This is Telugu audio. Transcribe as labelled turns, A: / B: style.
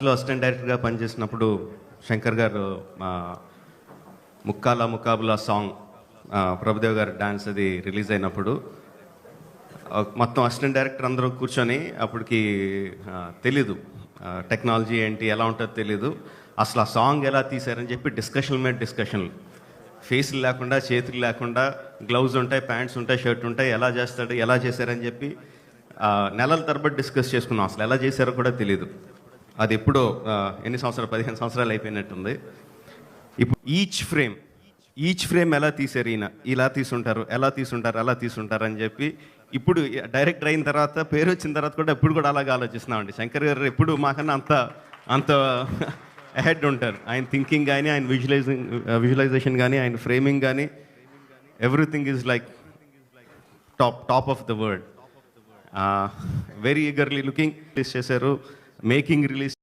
A: అసిస్టెంట్ డైరెక్టర్గా పనిచేసినప్పుడు శంకర్ గారు ముక్కాల ముకాబులా సాంగ్ ప్రభుదేవ్ గారి డాన్స్ అది రిలీజ్ అయినప్పుడు మొత్తం అసిస్టెంట్ డైరెక్టర్ అందరూ కూర్చొని అప్పటికి తెలీదు టెక్నాలజీ ఏంటి ఎలా ఉంటుందో తెలీదు. అసలు ఆ సాంగ్ ఎలా తీశారని చెప్పి డిస్కషన్ మీద డిస్కషన్లు, ఫేస్లు లేకుండా చేతులు లేకుండా గ్లౌజ్ ఉంటాయి, ప్యాంట్స్ ఉంటాయి, షర్ట్ ఉంటాయి, ఎలా చేస్తాడు ఎలా చేశారని చెప్పి నెలల తరబడి డిస్కస్ చేసుకున్నాం. అసలు ఎలా చేశారో కూడా తెలీదు. అది ఎప్పుడో ఎన్ని సంవత్సరాలు 15 సంవత్సరాలు అయిపోయినట్టుంది. ఇప్పుడు ఈచ్ ఫ్రేమ్ ఎలా తీశారు, ఈయన ఇలా తీసుంటారు, ఎలా తీసుంటారు అని చెప్పి ఇప్పుడు డైరెక్టర్ అయిన తర్వాత, పేరు వచ్చిన తర్వాత కూడా ఎప్పుడు కూడా అలాగే ఆలోచిస్తున్నామండి. శంకర్ గారు ఎప్పుడు మాకన్నా అంత అహెడ్ ఉంటారు. ఆయన థింకింగ్ కానీ, ఆయన విజువలైజేషన్ కానీ, ఆయన ఫ్రేమింగ్ కానీ, everything is like top of the world. Very eagerly looking release చేశారు, మేకింగ్ రిలీజ్